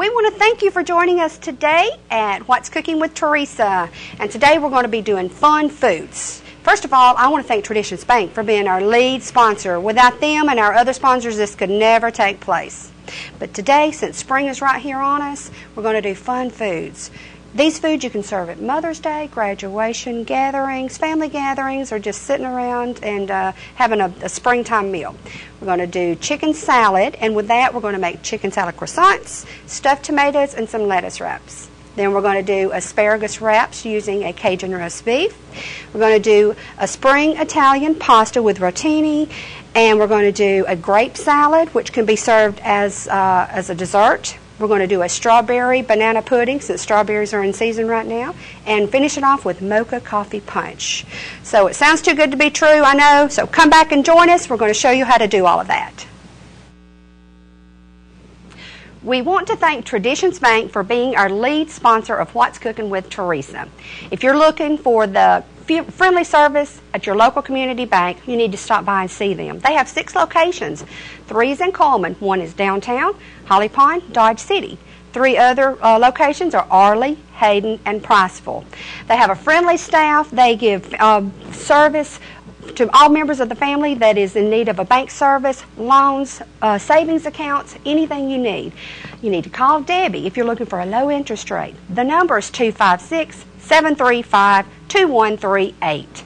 We want to thank you for joining us today at What's Cooking with Teresa. And today we're going to be doing fun foods. First of all, I want to thank Traditions Bank for being our lead sponsor. Without them and our other sponsors, this could never take place. But today, since spring is right here on us, we're going to do fun foods. These foods you can serve at Mother's Day, graduation gatherings, family gatherings, or just sitting around and having a springtime meal. We're going to do chicken salad, and with that we're going to make chicken salad croissants, stuffed tomatoes, and some lettuce wraps. Then we're going to do asparagus wraps using a Cajun roast beef. We're going to do a spring Italian pasta with rotini, and we're going to do a grape salad, which can be served as a dessert. We're going to do a strawberry banana pudding, since strawberries are in season right now, and finish it off with mocha coffee punch. So it sounds too good to be true, I know, so come back and join us. We're going to show you how to do all of that. We want to thank Traditions Bank for being our lead sponsor of What's Cooking with Teresa. If you're looking for the friendly service at your local community bank, you need to stop by and see them. They have 6 locations. 3 is in Coleman. 1 is downtown, Holly Pond, Dodge City. 3 other locations are Arley, Hayden, and Priceville. They have a friendly staff. They give service to all members of the family that is in need of a bank service, loans, savings accounts, anything you need. You need to call Debbie if you're looking for a low interest rate. The number is 256-735-2138.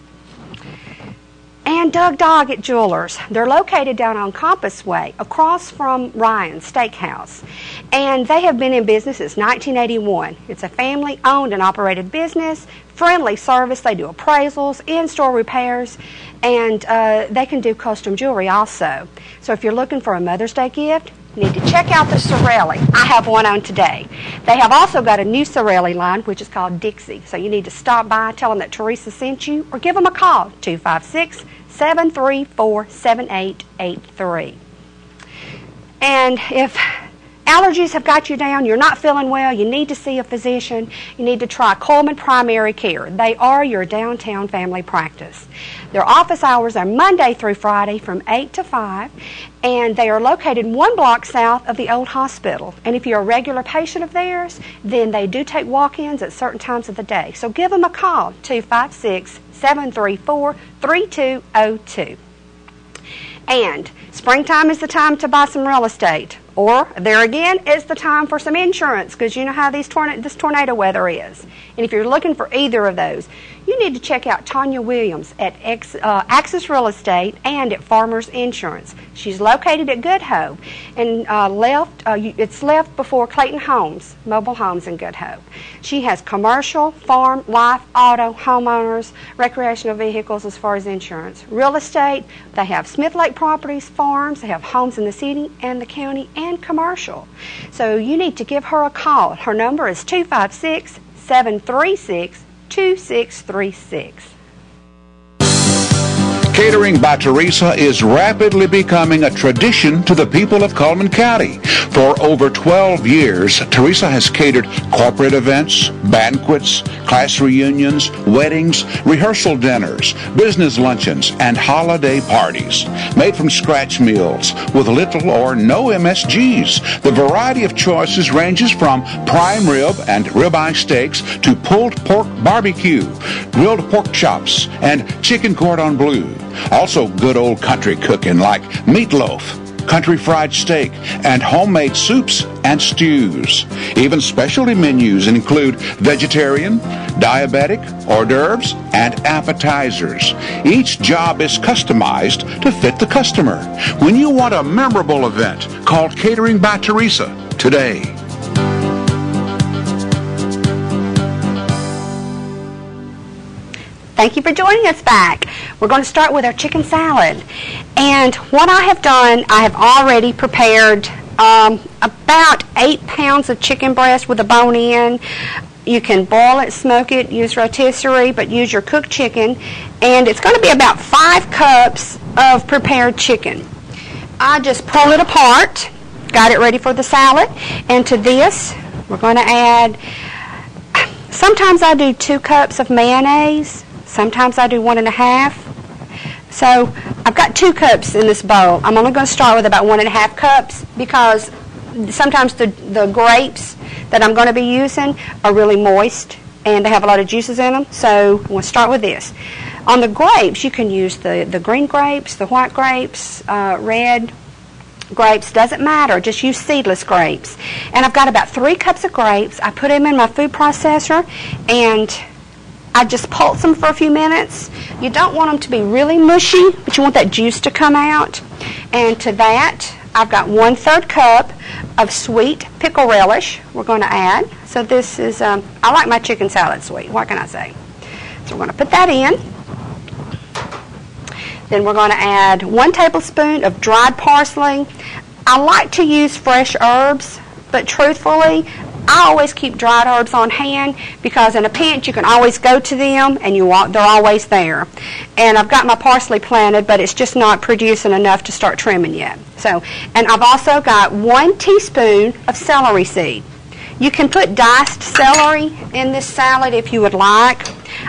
And Doug Doggett Jewelers. They're located down on Compass Way, across from Ryan's Steakhouse. And they have been in business since 1981. It's a family-owned and operated business, friendly service. They do appraisals, in-store repairs, and they can do custom jewelry also. So if you're looking for a Mother's Day gift, you need to check out the Sorelli. I have one on today. They have also got a new Sorelli line, which is called Dixie. So you need to stop by, tell them that Teresa sent you, or give them a call, 256-734-7883. And if allergies have got you down, you're not feeling well, you need to see a physician, you need to try Coleman Primary Care. They are your downtown family practice. Their office hours are Monday through Friday from 8 to 5, and they are located 1 block south of the old hospital. And if you're a regular patient of theirs, then they do take walk-ins at certain times of the day. So give them a call, 256-734-3202. And springtime is the time to buy some real estate. Or, there again, it's the time for some insurance, because you know how this tornado weather is. And if you're looking for either of those, you need to check out Tanya Williams at Axis Real Estate and at Farmers Insurance. She's located at Good Hope, and it's left before Clayton Homes, Mobile Homes in Good Hope. She has commercial, farm, life, auto, homeowners, recreational vehicles as far as insurance. Real estate, they have Smith Lake Properties, farms, they have homes in the city and the county, and commercial. So you need to give her a call. Her number is 256-736-2636. Catering by Teresa is rapidly becoming a tradition to the people of Coleman County. For over 12 years, Teresa has catered corporate events, banquets, class reunions, weddings, rehearsal dinners, business luncheons, and holiday parties. Made from scratch meals with little or no MSGs. The variety of choices ranges from prime rib and ribeye steaks to pulled pork barbecue, grilled pork chops, and chicken cordon bleu. Also good old country cooking like meatloaf, country fried steak, and homemade soups and stews. Even specialty menus include vegetarian, diabetic, hors d'oeuvres, and appetizers. Each job is customized to fit the customer. When you want a memorable event, call Catering by Teresa today. Thank you for joining us back. We're going to start with our chicken salad. And what I have done, I have already prepared about 8 pounds of chicken breast with a bone in. You can boil it, smoke it, use rotisserie, but use your cooked chicken. And it's going to be about 5 cups of prepared chicken. I just pull it apart, got it ready for the salad. And to this, we're going to add, sometimes I do 2 cups of mayonnaise. Sometimes I do 1.5. So I've got 2 cups in this bowl. I'm only going to start with about 1.5 cups because sometimes the grapes that I'm going to be using are really moist and they have a lot of juices in them. So we'll start with this. On the grapes, you can use the green grapes, the white grapes, red grapes, doesn't matter. Just use seedless grapes. And I've got about 3 cups of grapes. I put them in my food processor and I just pulse them for a few minutes. You don't want them to be really mushy, but you want that juice to come out. And to that, I've got 1/3 cup of sweet pickle relish we're going to add. So this is, I like my chicken salad sweet. What can I say? So we're going to put that in. Then we're going to add 1 tablespoon of dried parsley. I like to use fresh herbs, but truthfully, I always keep dried herbs on hand because in a pinch you can always go to them and they're always there. And I've got my parsley planted, but it's just not producing enough to start trimming yet. So, and I've also got 1 teaspoon of celery seed. You can put diced celery in this salad if you would like.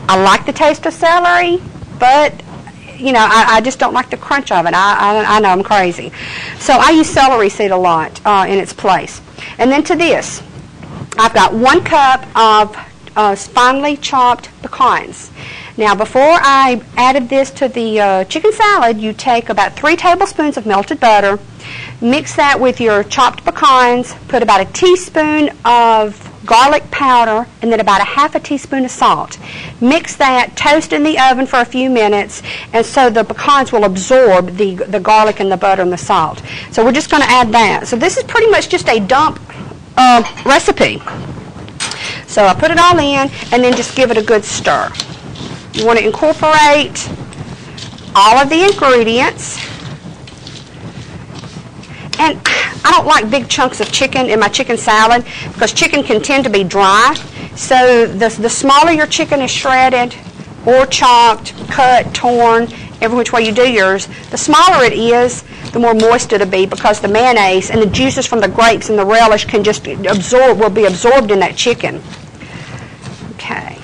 I like the taste of celery, but you know, I just don't like the crunch of it. I know I'm crazy. So I use celery seed a lot in its place. And then to this, I've got 1 cup of finely chopped pecans. Now, before I added this to the chicken salad, you take about 3 tablespoons of melted butter, mix that with your chopped pecans, put about a teaspoon of garlic powder, and then about a ½ teaspoon of salt. Mix that, toast in the oven for a few minutes, and so the pecans will absorb the garlic and the butter and the salt. So we're just going to add that. So this is pretty much just a dump recipe. So I put it all in and then just give it a good stir. You want to incorporate all of the ingredients. And I don't like big chunks of chicken in my chicken salad because chicken can tend to be dry. So the smaller your chicken is shredded or chopped, cut, torn, every which way you do yours, the smaller it is, the more moist it'll be because the mayonnaise and the juices from the grapes and the relish can just will be absorbed in that chicken. Okay.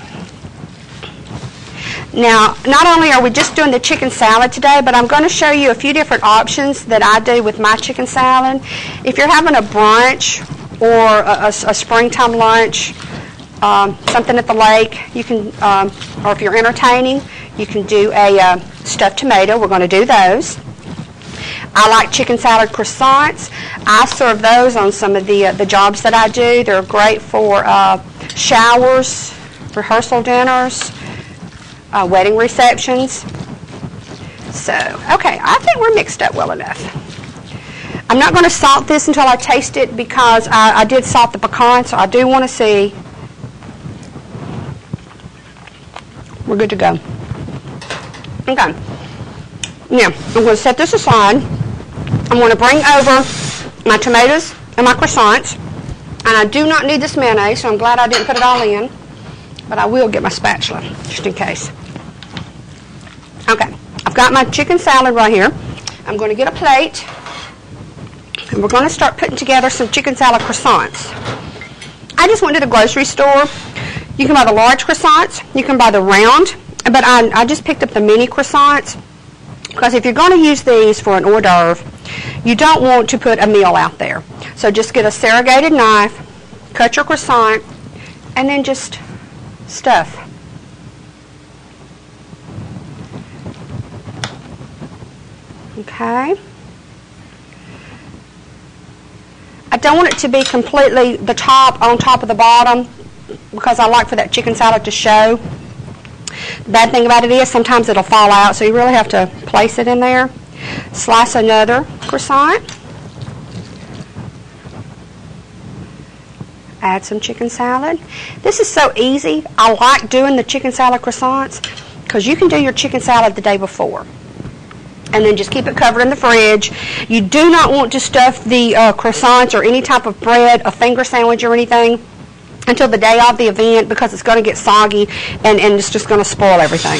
Now, not only are we just doing the chicken salad today, but I'm going to show you a few different options that I do with my chicken salad. If you're having a brunch or a springtime lunch, something at the lake, you can, or if you're entertaining, you can do a stuffed tomato. We're going to do those. I like chicken salad croissants. I serve those on some of the jobs that I do. They're great for showers, rehearsal dinners, wedding receptions. So, okay, I think we're mixed up well enough. I'm not going to salt this until I taste it because I did salt the pecan, so I do want to see. We're good to go. Okay. Now, I'm going to set this aside. I'm going to bring over my tomatoes and my croissants. And I do not need this mayonnaise, so I'm glad I didn't put it all in. But I will get my spatula, just in case. Okay, I've got my chicken salad right here. I'm going to get a plate. And we're going to start putting together some chicken salad croissants. I just went to the grocery store. You can buy the large croissants. You can buy the round. But I just picked up the mini croissants. Because if you're going to use these for an hors d'oeuvre, you don't want to put a meal out there. So just get a serrated knife, cut your croissant, and then just stuff. Okay. I don't want it to be completely the top on top of the bottom because I like for that chicken salad to show. The bad thing about it is sometimes it'll fall out, so you really have to place it in there. Slice another croissant. Add some chicken salad. This is so easy. I like doing the chicken salad croissants because you can do your chicken salad the day before. And then just keep it covered in the fridge. You do not want to stuff the croissants or any type of bread, a finger sandwich or anything, until the day of the event because it's going to get soggy and it's just going to spoil everything.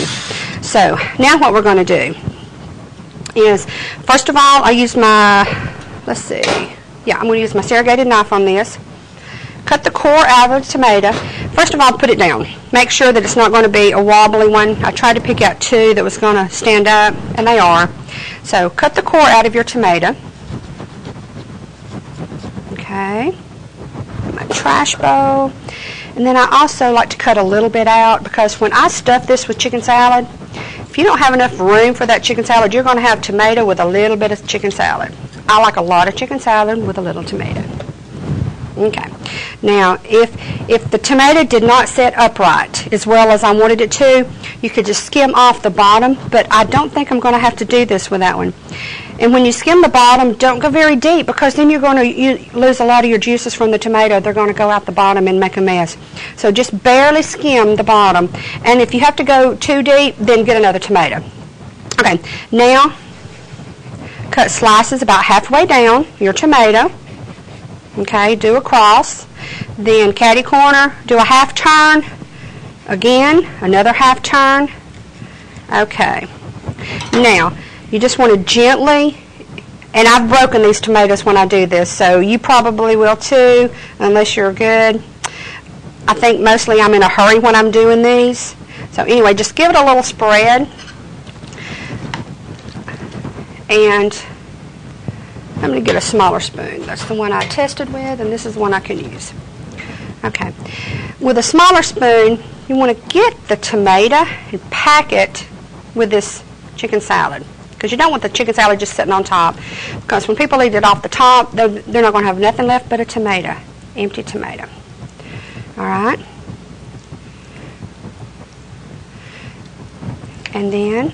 So now what we're going to do is, first of all, I use my, let's see, yeah, I'm going to use my serrated knife on this. Cut the core out of the tomato. First of all, put it down. Make sure that it's not going to be a wobbly one. I tried to pick out 2 that was going to stand up, and they are. So cut the core out of your tomato. Okay. Okay. My trash bowl. And then I also like to cut a little bit out because when I stuff this with chicken salad, if you don't have enough room for that chicken salad, you're going to have tomato with a little bit of chicken salad. I like a lot of chicken salad with a little tomato. Okay. Now, if the tomato did not set upright as well as I wanted it to, you could just skim off the bottom, but I don't think I'm going to have to do this with that one. And when you skim the bottom, don't go very deep because then you're going to lose a lot of your juices from the tomato. They're going to go out the bottom and make a mess. So just barely skim the bottom. And if you have to go too deep, then get another tomato. Okay, now cut slices about halfway down your tomato. Okay, do a cross. Then catty corner, do a half turn. Again, another half turn. Okay. Now, you just want to gently, and I've broken these tomatoes when I do this, so you probably will too, unless you're good. I think mostly I'm in a hurry when I'm doing these. So anyway, just give it a little spread. And I'm going to get a smaller spoon. That's the one I tested with, and this is the one I can use. Okay. With a smaller spoon, you want to get the tomato and pack it with this chicken salad. Because you don't want the chicken salad just sitting on top. Because when people eat it off the top, they're not going to have nothing left but a tomato. Empty tomato. All right. And then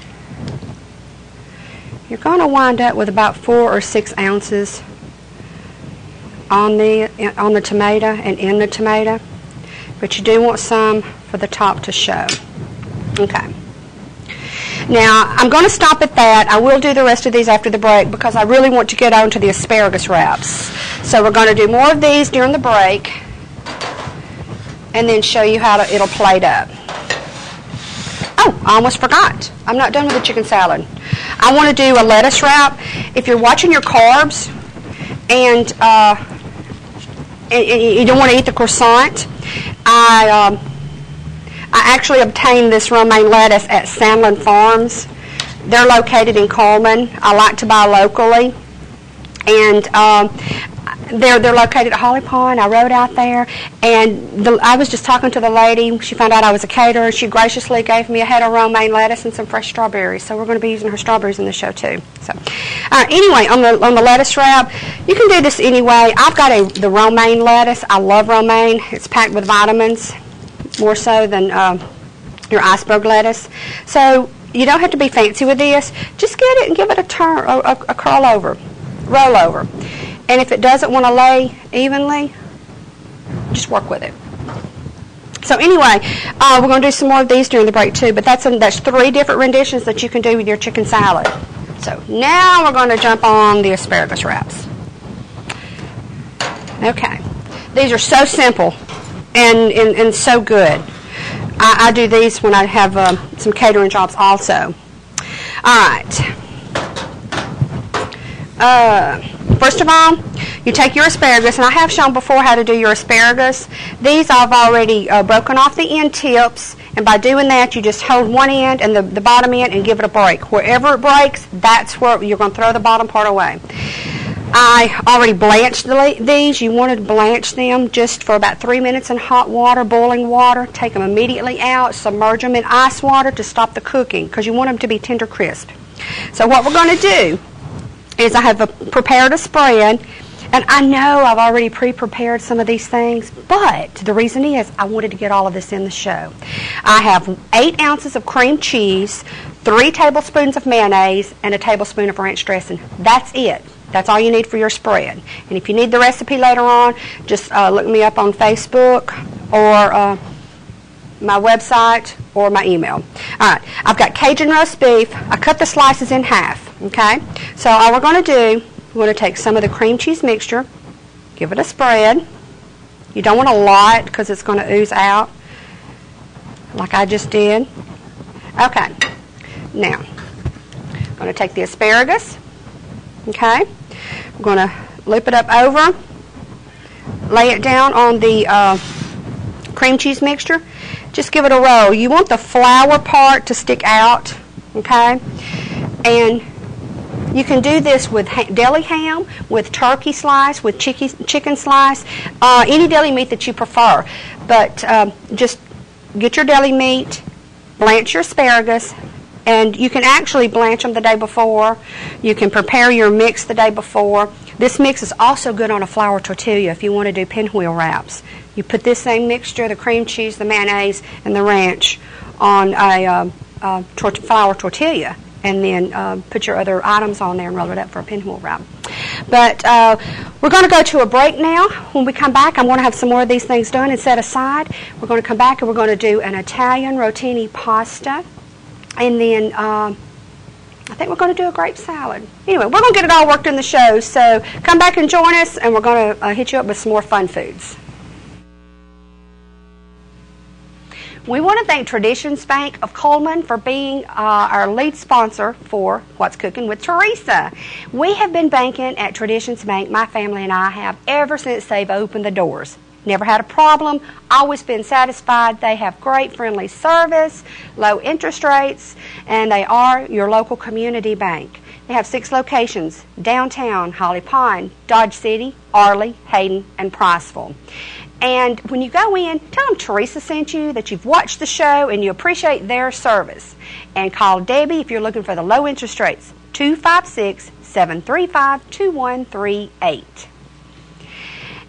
you're going to wind up with about 4 or 6 ounces on the tomato and in the tomato. But you do want some for the top to show. Okay. Now, I'm going to stop at that. I will do the rest of these after the break because I really want to get on to the asparagus wraps. So we're going to do more of these during the break and then show you how it'll plate up. Oh, I almost forgot. I'm not done with the chicken salad. I want to do a lettuce wrap. If you're watching your carbs and you don't want to eat the croissant, I actually obtained this romaine lettuce at Sandlin Farms. They're located in Coleman. I like to buy locally. And they're located at Holly Pond. I rode out there. And I was just talking to the lady. She found out I was a caterer. She graciously gave me a head of romaine lettuce and some fresh strawberries. So we're going to be using her strawberries in the show too. So anyway, on the lettuce wrap, you can do this anyway. I've got the romaine lettuce. I love romaine. It's packed with vitamins, more so than your iceberg lettuce. So you don't have to be fancy with this. Just get it and give it a turn, a curl over, roll over. And if it doesn't want to lay evenly, just work with it. So anyway, we're going to do some more of these during the break too, but that's 3 different renditions that you can do with your chicken salad. So now we're going to jump on the asparagus wraps. Okay. These are so simple and so good. I do these when I have some catering jobs also. All right. First of all, you take your asparagus, and I have shown before how to do your asparagus. These I've already broken off the end tips, and by doing that, you just hold one end and the bottom end and give it a break. Wherever it breaks, that's where you're going to throw the bottom part away. I already blanched these. You want to blanch them just for about 3 minutes in hot water, boiling water. Take them immediately out, submerge them in ice water to stop the cooking because you want them to be tender crisp. So what we're going to do is I have prepared a spread, and I know I've already pre-prepared some of these things, but the reason is I wanted to get all of this in the show. I have 8 ounces of cream cheese, 3 tablespoons of mayonnaise, and a tablespoon of ranch dressing. That's it. That's all you need for your spread. And if you need the recipe later on, just look me up on Facebook or my website or my email. All right, I've got Cajun roast beef. I cut the slices in half, okay? So all we're going to do, we're going to take some of the cream cheese mixture, give it a spread. You don't want a lot because it's going to ooze out like I just did. Okay, now I'm going to take the asparagus, okay? I'm going to loop it up over, lay it down on the cream cheese mixture. Just give it a roll. You want the flour part to stick out, okay? And You can do this with deli ham, with turkey slice, with chicken slice, any deli meat that you prefer. But just get your deli meat, blanch your asparagus, and you can actually blanch them the day before. You can prepare your mix the day before. This mix is also good on a flour tortilla if you want to do pinwheel wraps. You put this same mixture, the cream cheese, the mayonnaise, and the ranch on a flour tortilla, and then put your other items on there and roll it up for a pinwheel wrap. But we're going to go to a break now. When we come back, I'm going to have some more of these things done and set aside. We're going to come back and we're going to do an Italian rotini pasta. And then I think we're going to do a grape salad. Anyway, we're going to get it all worked in the show. So come back and join us, and we're going to hit you up with some more fun foods. We want to thank Traditions Bank of Coleman for being our lead sponsor for What's Cooking with Teresa. We have been banking at Traditions Bank, my family and I have, ever since they've opened the doors. Never had a problem, always been satisfied. They have great friendly service, low interest rates, and they are your local community bank. They have 6 locations: downtown, Holly Pine, Dodge City, Arley, Hayden, and Priceville. And when you go in, tell them Teresa sent you, that you've watched the show and you appreciate their service. And call Debbie if you're looking for the low interest rates, 256-735-2138.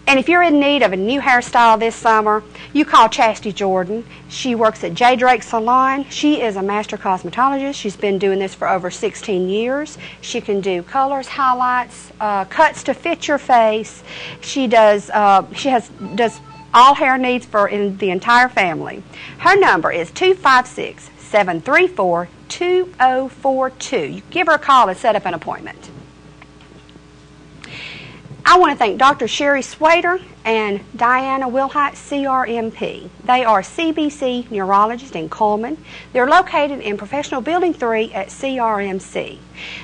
And if you're in need of a new hairstyle this summer, you call Chastity Jordan. She works at J. Drake Salon. She is a master cosmetologist. She's been doing this for over 16 years. She can do colors, highlights, cuts to fit your face. She does all hair needs in the entire family. Her number is 256-734-2042. You give her a call and set up an appointment. I want to thank Dr. Sherry Swader and Diana Wilhite, CRMP. They are CBC neurologists in Coleman. They're located in Professional Building 3 at CRMC.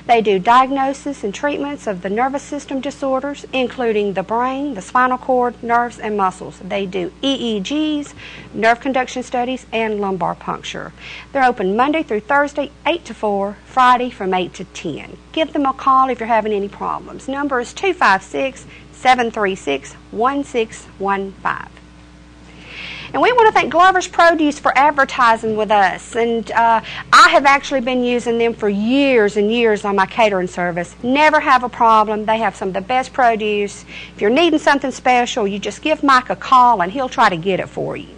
They do diagnosis and treatments of the nervous system disorders, including the brain, the spinal cord, nerves, and muscles. They do EEGs, nerve conduction studies, and lumbar puncture. They're open Monday through Thursday, 8 to 4, Friday from 8 to 10. Give them a call if you're having any problems. Number is 256-736-1615. And we want to thank Glover's Produce for advertising with us. And I have actually been using them for years and years on my catering service. Never have a problem. They have some of the best produce. If you're needing something special, you just give Mike a call and he'll try to get it for you.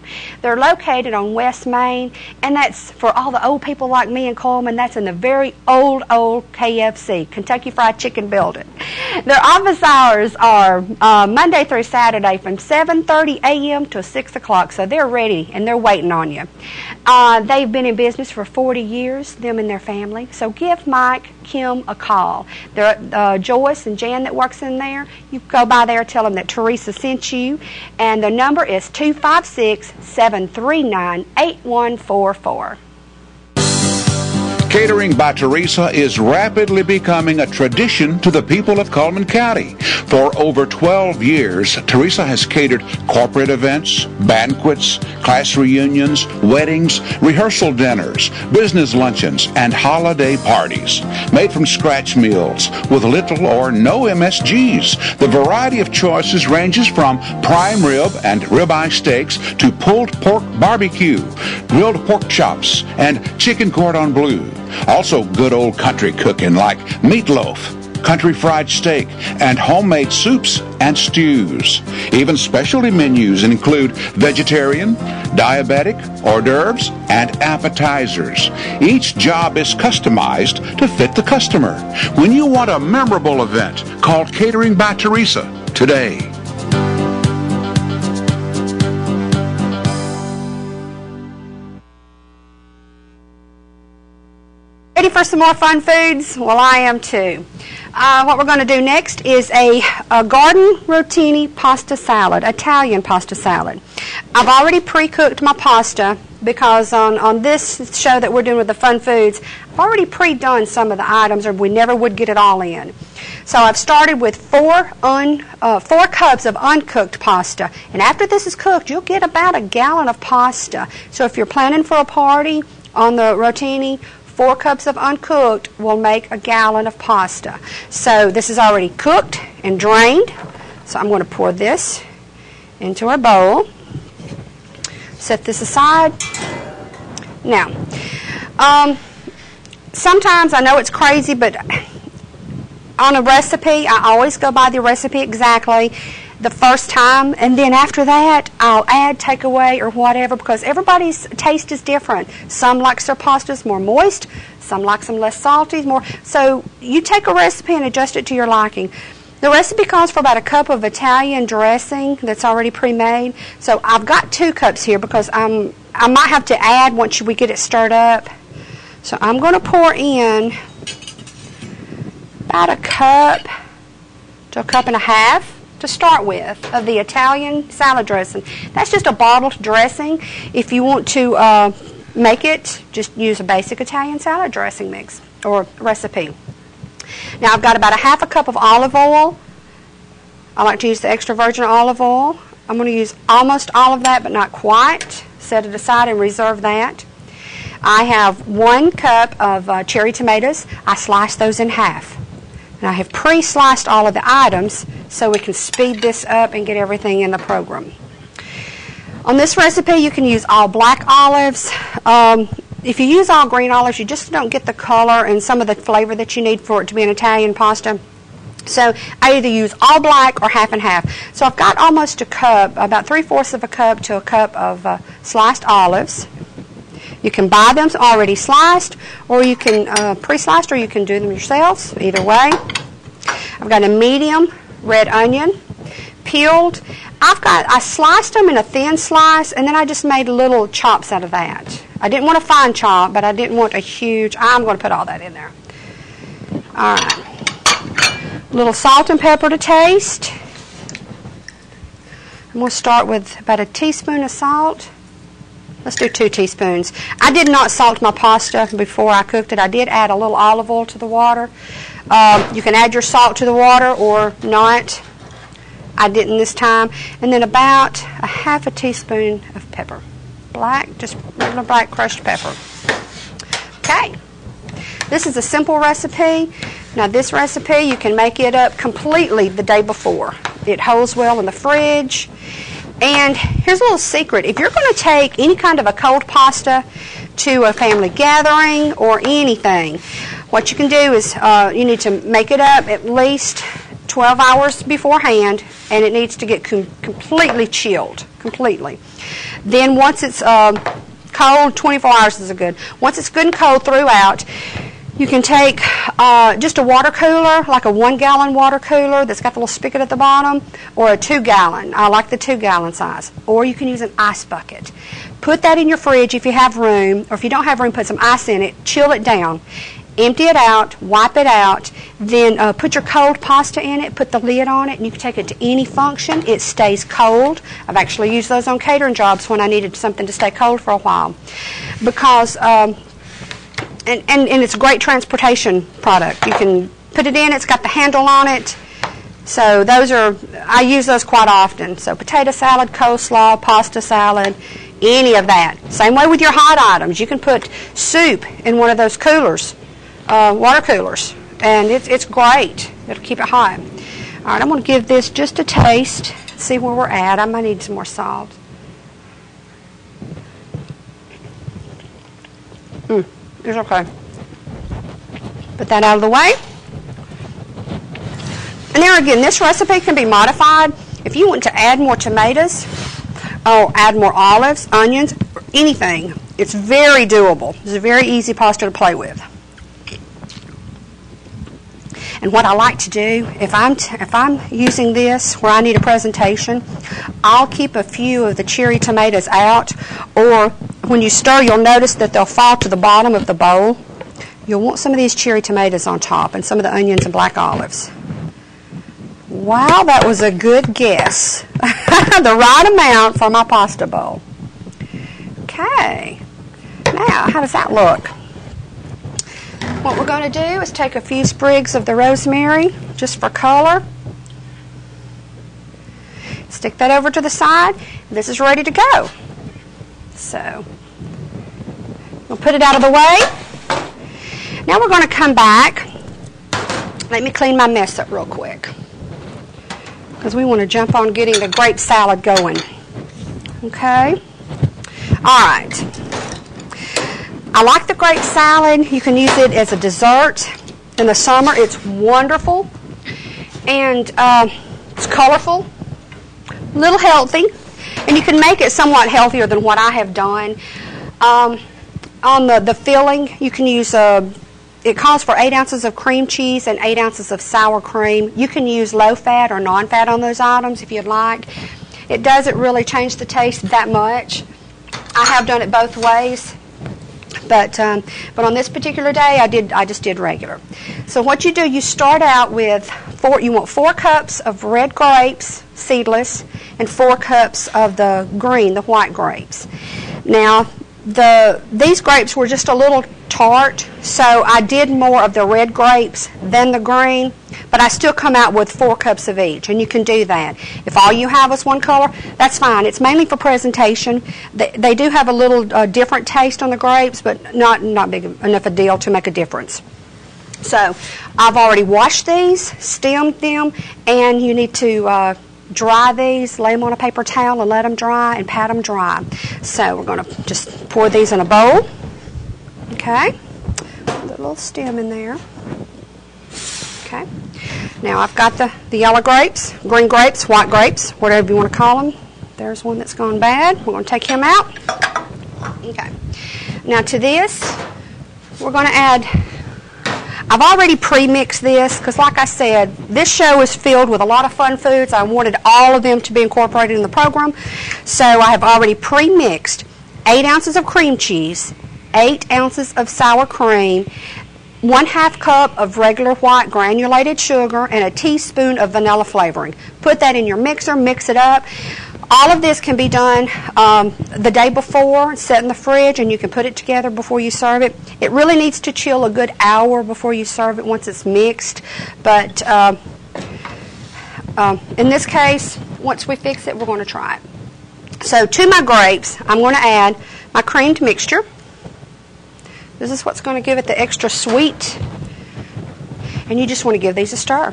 They're located on West Main, and that's for all the old people like me in Coleman. That's in the very old KFC, Kentucky Fried Chicken building. Their office hours are Monday through Saturday from 7:30 a.m. to 6 o'clock, so they're ready and they're waiting on you. They've been in business for 40 years, them and their family, so give Mike, Kim a call. Joyce and Jan that works in there, you go by there, tell them that Teresa sent you, and the number is 256-739-8144. Catering by Teresa is rapidly becoming a tradition to the people of Coleman County. For over 12 years, Teresa has catered corporate events, banquets, class reunions, weddings, rehearsal dinners, business luncheons, and holiday parties. Made from scratch meals with little or no MSGs. The variety of choices ranges from prime rib and ribeye steaks to pulled pork barbecue, grilled pork chops, and chicken cordon bleu. Also good old country cooking like meatloaf, country fried steak, and homemade soups and stews. Even specialty menus include vegetarian, diabetic, hors d'oeuvres, and appetizers. Each job is customized to fit the customer. When you want a memorable event, call Catering by Teresa today. Ready for some more fun foods? Well, I am too. What we're going to do next is a garden rotini pasta salad, Italian pasta salad. I've already pre-cooked my pasta because on this show that we're doing with the fun foods, I've already pre-done some of the items, or we never would get it all in. So I've started with 4 cups of uncooked pasta, and after this is cooked, you'll get about a gallon of pasta. So if you're planning for a party on the rotini, 4 cups of uncooked will make a gallon of pasta. So this is already cooked and drained. So I'm going to pour this into our bowl. Set this aside. Now, sometimes I know it's crazy, but on a recipe, I always go by the recipe exactly the first time, and then after that, I'll add, take away, or whatever, because everybody's taste is different. Some likes their pastas more moist, some likes them less salty, more. So you take a recipe and adjust it to your liking. The recipe calls for about a cup of Italian dressing that's already pre-made. So I've got 2 cups here because I might have to add once we get it stirred up. So I'm going to pour in about a cup to a cup and a half to start with of the Italian salad dressing. That's just a bottled dressing. If you want to make it, just use a basic Italian salad dressing mix or recipe. Now I've got about a half a cup of olive oil. I like to use the extra virgin olive oil. I'm going to use almost all of that, but not quite. Set it aside and reserve that. I have 1 cup of cherry tomatoes. I sliced those in half. And I have pre-sliced all of the items so we can speed this up and get everything in the program. On this recipe, you can use all black olives. If you use all green olives, you just don't get the color and some of the flavor that you need for it to be an Italian pasta. So I either use all black or half and half. So I've got almost a cup, about 3/4 of a cup to a cup of sliced olives. You can buy them already sliced, or you can pre-sliced, or you can do them yourselves. Either way. I've got a medium red onion, peeled. I sliced them in a thin slice, and then I just made little chops out of that. I didn't want a fine chop, but I didn't want a huge. I'm going to put all that in there. All right. A little salt and pepper to taste. I'm going to start with about a teaspoon of salt. Let's do 2 teaspoons. I did not salt my pasta before I cooked it. I did add a little olive oil to the water. You can add your salt to the water or not. I didn't this time. And then about a half a teaspoon of pepper. Black, just regular black crushed pepper. Okay. This is a simple recipe. Now this recipe, you can make it up completely the day before. It holds well in the fridge. And here's a little secret. If you're going to take any kind of a cold pasta to a family gathering or anything, what you can do is you need to make it up at least 12 hours beforehand, and it needs to get completely chilled, completely. Then once it's cold, 24 hours is good. Once it's good and cold throughout, you can take just a water cooler, like a 1-gallon water cooler that's got the little spigot at the bottom, or a 2-gallon. I like the 2-gallon size. Or you can use an ice bucket. Put that in your fridge if you have room, or if you don't have room, put some ice in it, chill it down. Empty it out, wipe it out, then put your cold pasta in it, put the lid on it, and you can take it to any function. It stays cold. I've actually used those on catering jobs when I needed something to stay cold for a while. Because And it's a great transportation product. You can put it in. It's got the handle on it. So I use those quite often. So potato salad, coleslaw, pasta salad, any of that. Same way with your hot items. You can put soup in one of those coolers, water coolers, and it's great. It'll keep it hot. All right, I'm going to give this just a taste, see where we're at. I might need some more salt. It's okay. Put that out of the way. And there again, this recipe can be modified. If you want to add more tomatoes, or add more olives, onions, or anything, it's very doable. It's a very easy pasta to play with. And what I like to do, if I'm using this where I need a presentation, I'll keep a few of the cherry tomatoes out, or when you stir, you'll notice that they'll fall to the bottom of the bowl. You'll want some of these cherry tomatoes on top and some of the onions and black olives. Wow, that was a good guess. The right amount for my pasta bowl. Okay. Now, how does that look? What we're going to do is take a few sprigs of the rosemary, just for color. Stick that over to the side. This is ready to go. So, we'll put it out of the way. Now we're going to come back. Let me clean my mess up real quick, because we want to jump on getting the grape salad going. Okay? All right. I like the grape salad. You can use it as a dessert in the summer. It's wonderful. And it's colorful, a little healthy. And you can make it somewhat healthier than what I have done. On the filling, you can use, it calls for 8 ounces of cream cheese and 8 ounces of sour cream. You can use low-fat or non-fat on those items if you'd like. It doesn't really change the taste that much. I have done it both ways. But on this particular day, I just did regular. So what you do, you start out with you want 4 cups of red grapes, seedless, and 4 cups of the green, the white grapes. Now, these grapes were just a little tart, so I did more of the red grapes than the green, but I still come out with 4 cups of each, and you can do that. If all you have is one color, that's fine. It's mainly for presentation. They do have a little different taste on the grapes, but not big enough a deal to make a difference. So I've already washed these, stemmed them, and you need to dry these, lay them on a paper towel and let them dry and pat them dry. So we're going to just pour these in a bowl. Okay, put a little stem in there. Okay, now I've got the yellow grapes, green grapes, white grapes, whatever you want to call them. There's one that's gone bad. We're going to take him out. Okay, now to this, we're going to add, I've already pre-mixed this because, like I said, this show is filled with a lot of fun foods. I wanted all of them to be incorporated in the program. So I have already pre-mixed 8 ounces of cream cheese, 8 ounces of sour cream, 1/2 cup of regular white granulated sugar, and a teaspoon of vanilla flavoring. Put that in your mixer, mix it up. All of this can be done the day before, set in the fridge, and you can put it together before you serve it. It really needs to chill a good hour before you serve it once it's mixed. But in this case, once we fix it, we're going to try it. So to my grapes, I'm going to add my creamed mixture. This is what's going to give it the extra sweet. And you just want to give these a stir.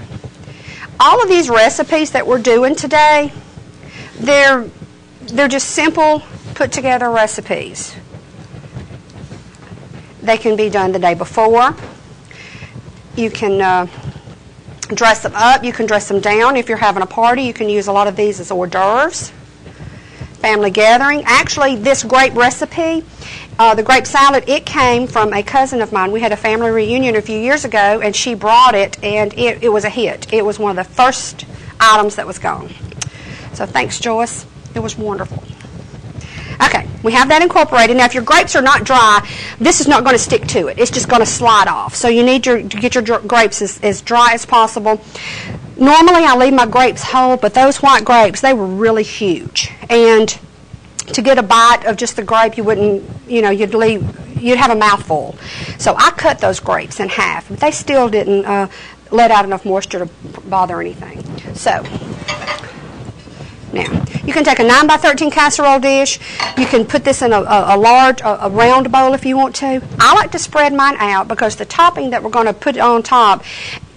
All of these recipes that we're doing today, they're just simple, put-together recipes. They can be done the day before. You can dress them up. You can dress them down. If you're having a party, you can use a lot of these as hors d'oeuvres. Family gathering. Actually, this grape recipe, the grape salad, it came from a cousin of mine. We had a family reunion a few years ago, and she brought it, and it was a hit. It was one of the first items that was gone. So thanks, Joyce. It was wonderful. Okay, we have that incorporated. Now, if your grapes are not dry, this is not going to stick to it. It's just going to slide off. So you need to get your grapes as dry as possible. Normally, I leave my grapes whole, but those white grapes, they were really huge. And to get a bite of just the grape, you wouldn't, you'd have a mouthful. So I cut those grapes in half. But they still didn't let out enough moisture to bother anything. So now, you can take a 9x13 casserole dish. You can put this in a large, round bowl if you want to. I like to spread mine out because the topping that we're going to put on top,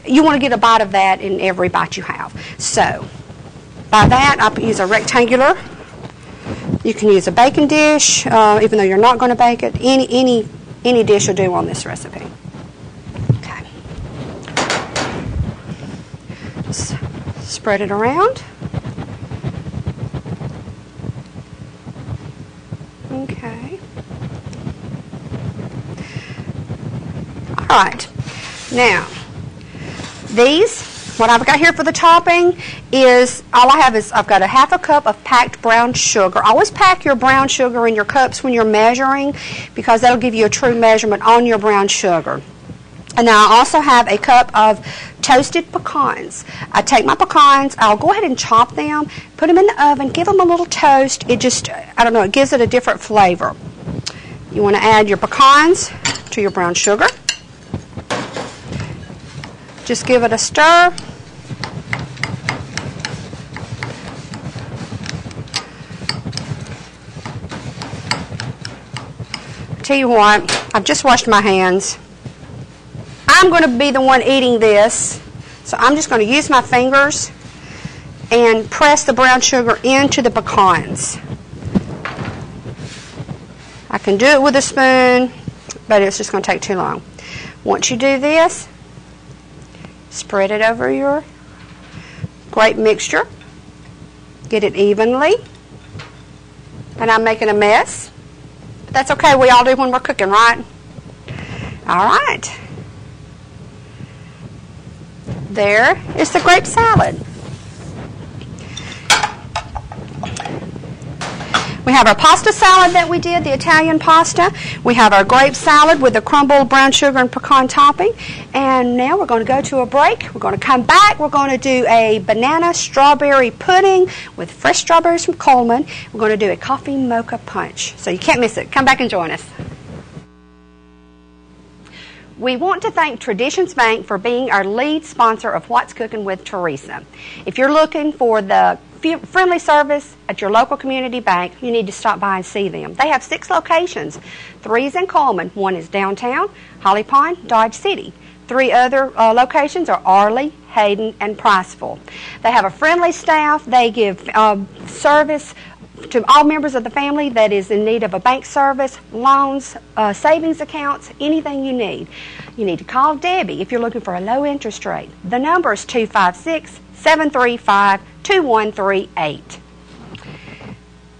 you want to get a bite of that in every bite you have. So, by that, I use a rectangular. You can use a baking dish, even though you're not going to bake it. Any dish will do on this recipe. Okay. Spread it around. Okay. All right. Now, what I've got here for the topping is, all I have is, I've got a 1/2 cup of packed brown sugar. Always pack your brown sugar in your cups when you're measuring, because that'll give you a true measurement on your brown sugar. And now I also have a cup of toasted pecans. I take my pecans, I'll go ahead and chop them, put them in the oven, give them a little toast. It just, I don't know, it gives it a different flavor. You want to add your pecans to your brown sugar. Just give it a stir. Tell you what, I've just washed my hands. I'm going to be the one eating this, so I'm just going to use my fingers and press the brown sugar into the pecans. I can do it with a spoon, but it's just going to take too long. Once you do this, spread it over your grape mixture. Get it evenly. And I'm making a mess. But that's okay. We all do when we're cooking, right? All right. There is the grape salad. We have our pasta salad that we did, the Italian pasta. We have our grape salad with the crumbled brown sugar and pecan topping. And now we're going to go to a break. We're going to come back. We're going to do a banana strawberry pudding with fresh strawberries from Coleman. We're going to do a coffee mocha punch. So you can't miss it. Come back and join us. We want to thank Traditions Bank for being our lead sponsor of What's Cooking with Teresa. If you're looking for the friendly service at your local community bank, you need to stop by and see them. They have 6 locations. 3 is in Coleman. 1 is downtown, Holly Pond, Dodge City. 3 other locations are Arley, Hayden, and Priceville. They have a friendly staff. They give service to all members of the family that is in need of a bank service, loans, savings accounts, anything you need. You need to call Debbie if you're looking for a low interest rate. The number is 256-735-2138.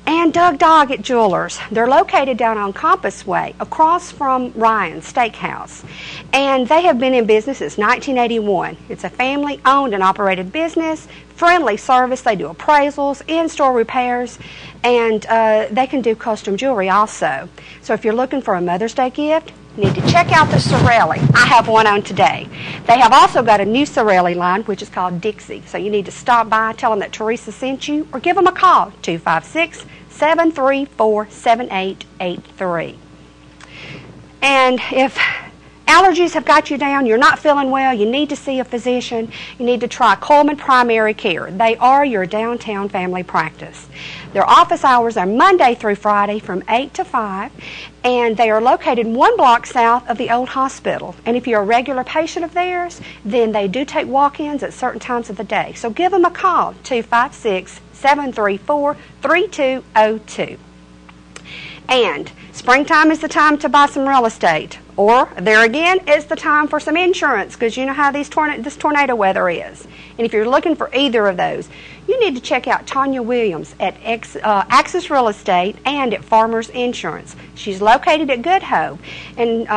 And Doug Doggett Jewelers. They're located down on Compass Way, across from Ryan's Steakhouse. And they have been in business since 1981. It's a family-owned and operated business, friendly service. They do appraisals, in-store repairs, and they can do custom jewelry also. So if you're looking for a Mother's Day gift, you need to check out the Sorelli. I have one on today. They have also got a new Sorelli line, which is called Dixie. So you need to stop by, tell them that Teresa sent you, or give them a call, 256-734-7883. And if allergies have got you down, you're not feeling well, you need to see a physician, you need to try Coleman Primary Care. They are your downtown family practice. Their office hours are Monday through Friday from 8 to 5, and they are located 1 block south of the old hospital. And if you're a regular patient of theirs, then they do take walk-ins at certain times of the day. So give them a call, 256-734-3202. And springtime is the time to buy some real estate. Or, there again, it's the time for some insurance, because you know how this tornado weather is. And if you're looking for either of those, you need to check out Tanya Williams at Axis Real Estate and at Farmers Insurance. She's located at Good Hope, and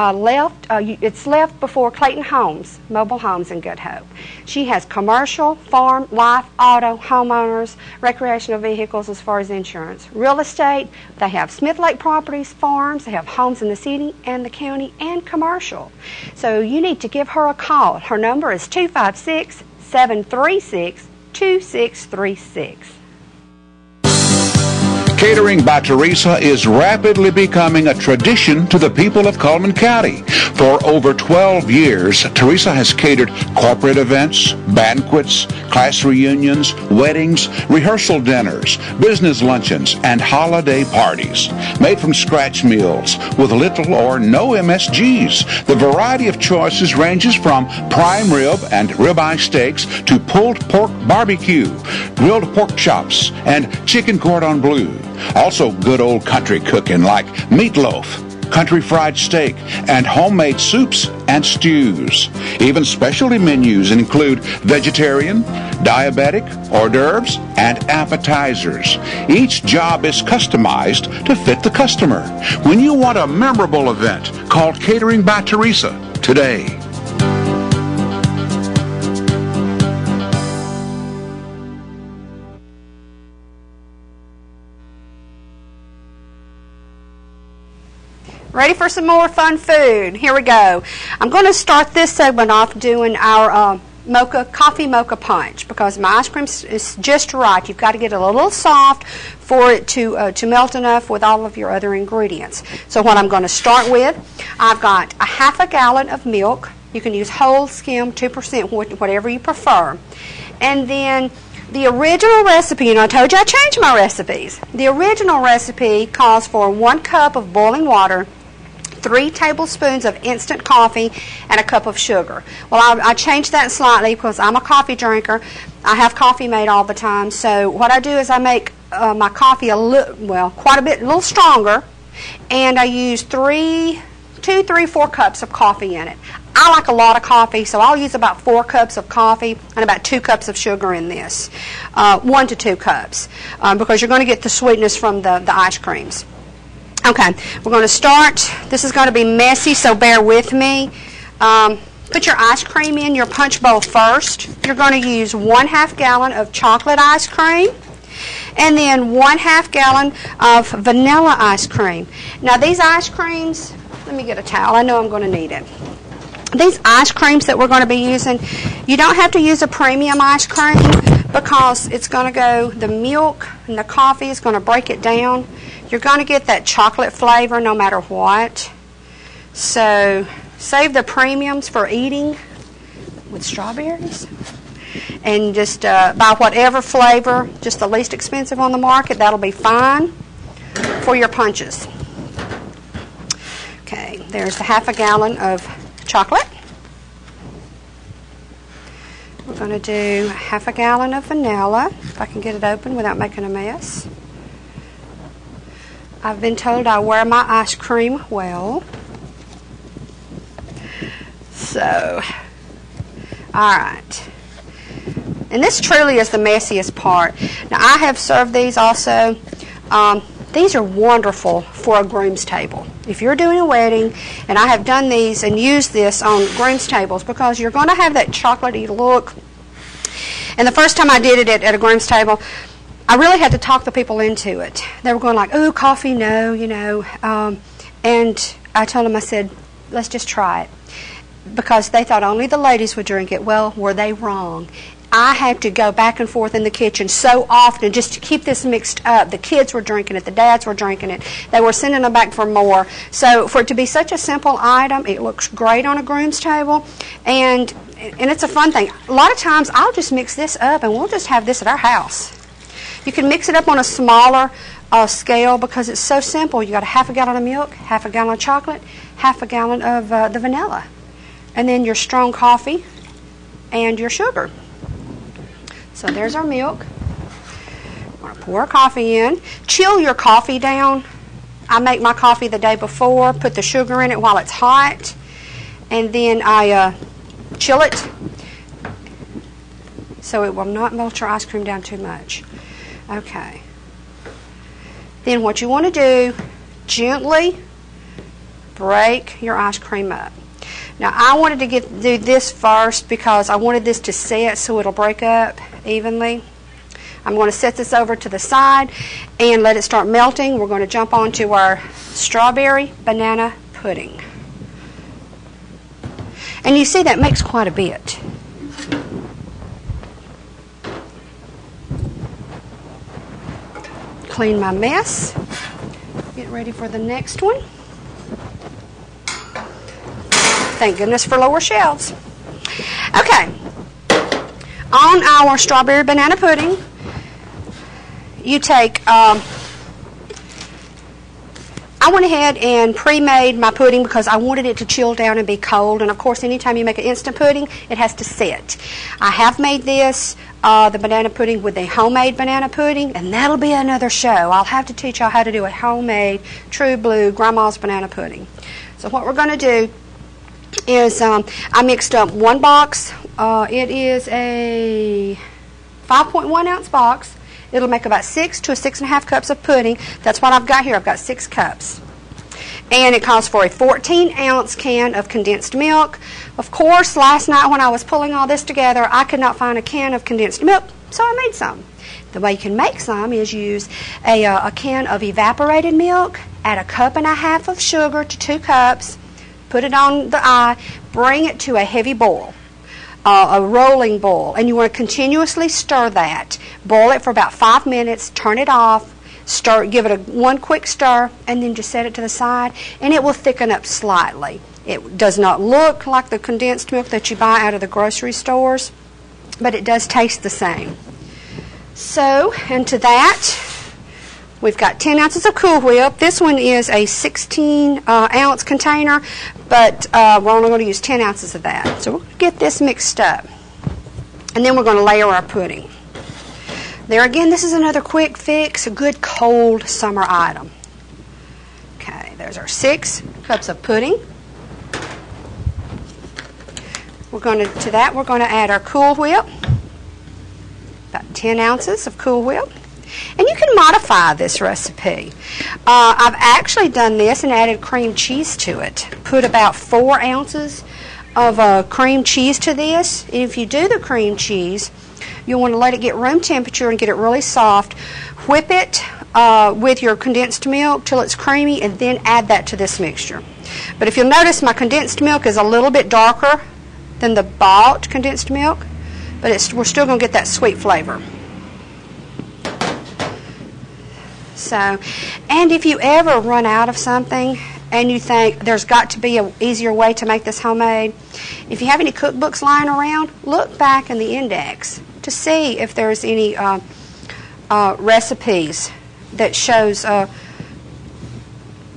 it's left before Clayton Homes, Mobile Homes in Good Hope. She has commercial, farm, life, auto, homeowners, recreational vehicles as far as insurance. Real estate, they have Smith Lake Properties, farms, they have homes in the city and the county, and commercial. So you need to give her a call. Her number is 256-736-2636. Catering by Teresa is rapidly becoming a tradition to the people of Coleman County. For over 12 years, Teresa has catered corporate events, banquets, class reunions, weddings, rehearsal dinners, business luncheons, and holiday parties. Made from scratch meals with little or no MSGs. The variety of choices ranges from prime rib and ribeye steaks to pulled pork barbecue, grilled pork chops, and chicken cordon bleu. Also good old country cooking like meatloaf, country fried steak, and homemade soups and stews. Even specialty menus include vegetarian, diabetic, hors d'oeuvres, and appetizers. Each job is customized to fit the customer. When you want a memorable event, call Catering by Teresa today. Ready for some more fun food? Here we go. I'm going to start this segment off doing our coffee mocha punch, because my ice cream is just right. You've got to get it a little soft for it to melt enough with all of your other ingredients. So what I'm going to start with, I've got a half a gallon of milk. You can use whole, skim, 2%, whatever you prefer. And then the original recipe, I told you I changed my recipes. The original recipe calls for 1 cup of boiling water, 3 tablespoons of instant coffee and a cup of sugar. Well, I changed that slightly because I'm a coffee drinker. I have coffee made all the time. So what I do is I make my coffee quite a little stronger, and I use 2, 3, 4 cups of coffee in it. I like a lot of coffee, so I'll use about 4 cups of coffee and about 2 cups of sugar in this. 1 to 2 cups, because you're going to get the sweetness from the ice creams. Okay, we're going to start. This is going to be messy, so bear with me. Put your ice cream in your punch bowl first. You're going to use 1/2 gallon of chocolate ice cream, and then 1/2 gallon of vanilla ice cream. Now these ice creams, let me get a towel. I know I'm going to need it. These ice creams that we're going to be using, you don't have to use a premium ice cream because it's going to go, the milk and the coffee is going to break it down. You're going to get that chocolate flavor no matter what. So save the premiums for eating with strawberries. And just buy whatever flavor, just the least expensive on the market. That'll be fine for your punches. Okay, there's the 1/2 gallon of chocolate. We're going to do 1/2 gallon of vanilla, if I can get it open without making a mess. I've been told I wear my ice cream well. So, alright. And this truly is the messiest part. Now I have served these also. These are wonderful for a groom's table. If you're doing a wedding, and I have done these and used this on groom's tables because you're going to have that chocolatey look. And the first time I did it at a groom's table, I really had to talk the people into it. They were going like, "Oh, coffee, no, you know." And I told them, I said, "Let's just try it." Because they thought only the ladies would drink it. Well, were they wrong? I had to go back and forth in the kitchen so often just to keep this mixed up. The kids were drinking it. The dads were drinking it. They were sending them back for more. So for it to be such a simple item, it looks great on a groom's table. And it's a fun thing. A lot of times I'll just mix this up and we'll just have this at our house. You can mix it up on a smaller scale because it's so simple. You got 1/2 gallon of milk, 1/2 gallon of chocolate, 1/2 gallon of the vanilla. And then your strong coffee and your sugar. So there's our milk. We're going to pour our coffee in. Chill your coffee down. I make my coffee the day before, put the sugar in it while it's hot, and then I chill it so it will not melt your ice cream down too much. Okay. Then what you want to do, gently break your ice cream up. Now I wanted to do this first because I wanted this to set so it'll break up evenly. I'm going to set this over to the side and let it start melting. We're going to jump on to our strawberry banana pudding. And you see that makes quite a bit. Clean my mess. Get ready for the next one. Thank goodness for lower shelves. Okay. On our strawberry banana pudding, you take, I went ahead and pre-made my pudding because I wanted it to chill down and be cold. And of course, anytime you make an instant pudding, it has to set. I have made this, the banana pudding with a homemade banana pudding, and that'll be another show. I'll have to teach y'all how to do a homemade, true blue, grandma's banana pudding. So what we're going to do is I mixed up one box. It is a 5.1 ounce box. It'll make about 6 to 6.5 cups of pudding. That's what I've got here. I've got 6 cups. And it calls for a 14-ounce can of condensed milk. Of course, last night when I was pulling all this together, I could not find a can of condensed milk, so I made some. The way you can make some is use a can of evaporated milk, add 1.5 cups of sugar to 2 cups, put it on the eye, bring it to a heavy boil, a rolling boil, and you want to continuously stir that. Boil it for about 5 minutes, turn it off, stir, give it one quick stir, and then just set it to the side, and it will thicken up slightly. It does not look like the condensed milk that you buy out of the grocery stores, but it does taste the same. So, into that, We've got 10 ounces of Cool Whip. This one is a 16-ounce container, but we're only going to use 10 ounces of that. So we're going to get this mixed up. And then we're going to layer our pudding. There again, this is another quick fix, a good cold summer item. Okay, there's our 6 cups of pudding. To that, we're going to add our Cool Whip. About 10 ounces of Cool Whip. And you can modify this recipe. I've actually done this and added cream cheese to it. Put about 4 ounces of cream cheese to this. And if you do the cream cheese, you'll want to let it get room temperature and get it really soft. Whip it with your condensed milk till it's creamy, and then add that to this mixture. But if you'll notice, my condensed milk is a little bit darker than the bought condensed milk, but we're still going to get that sweet flavor. So, and if you ever run out of something and you think there's got to be an easier way to make this homemade, if you have any cookbooks lying around, look back in the index to see if there's any recipes that shows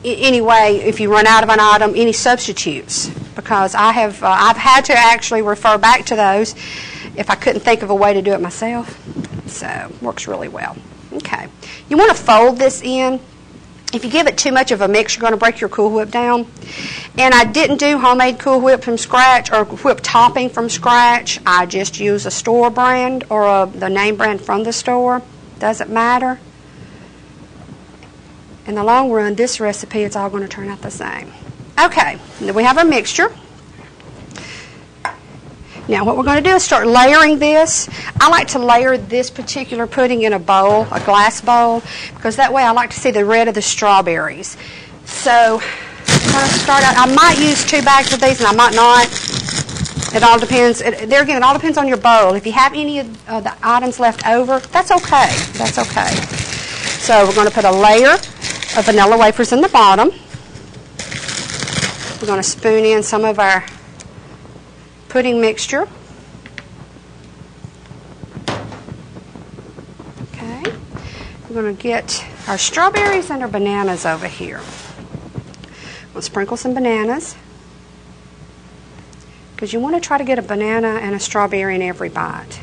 any way, if you run out of an item, any substitutes. Because I've had to actually refer back to those if I couldn't think of a way to do it myself. So, works really well. Okay, you want to fold this in. If you give it too much of a mix, you're going to break your Cool Whip down. And I didn't do homemade Cool Whip from scratch or whip topping from scratch. I just use a store brand or the name brand from the store. Doesn't matter. In the long run, this recipe, it's all going to turn out the same. Okay, then we have our mixture. Now what we're going to do is start layering this. I like to layer this particular pudding in a bowl, a glass bowl, because that way I like to see the red of the strawberries. So I'm going to start out. I might use 2 bags of these and I might not. It all depends. There again, it all depends on your bowl. If you have any of the items left over, that's okay. That's okay. So we're going to put a layer of vanilla wafers in the bottom. We're going to spoon in some of our pudding mixture. Okay. We're going to get our strawberries and our bananas over here. We'll sprinkle some bananas, because you want to try to get a banana and a strawberry in every bite.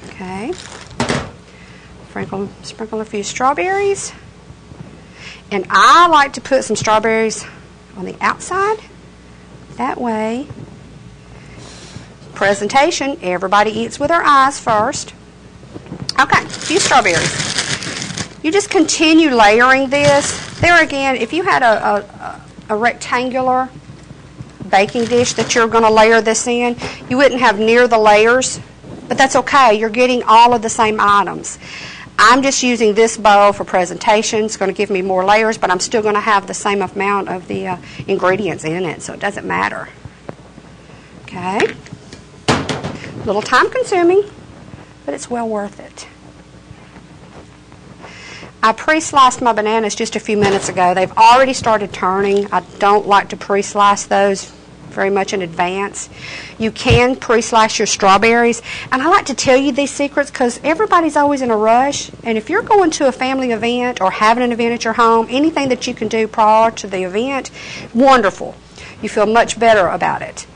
Okay. Sprinkle a few strawberries. And I like to put some strawberries on the outside. That way, presentation, everybody eats with their eyes first. Okay, a few strawberries. You just continue layering this. There again, if you had a rectangular baking dish that you're going to layer this in, you wouldn't have near the layers, but that's okay. You're getting all of the same items. I'm just using this bowl for presentation. It's going to give me more layers, but I'm still going to have the same amount of the ingredients in it, so it doesn't matter. Okay. A little time consuming, but it's well worth it. I pre-sliced my bananas just a few minutes ago. They've already started turning. I don't like to pre-slice those very much in advance. You can pre-slice your strawberries, and I like to tell you these secrets because everybody's always in a rush, and if you're going to a family event or having an event at your home, anything that you can do prior to the event, wonderful. You feel much better about it.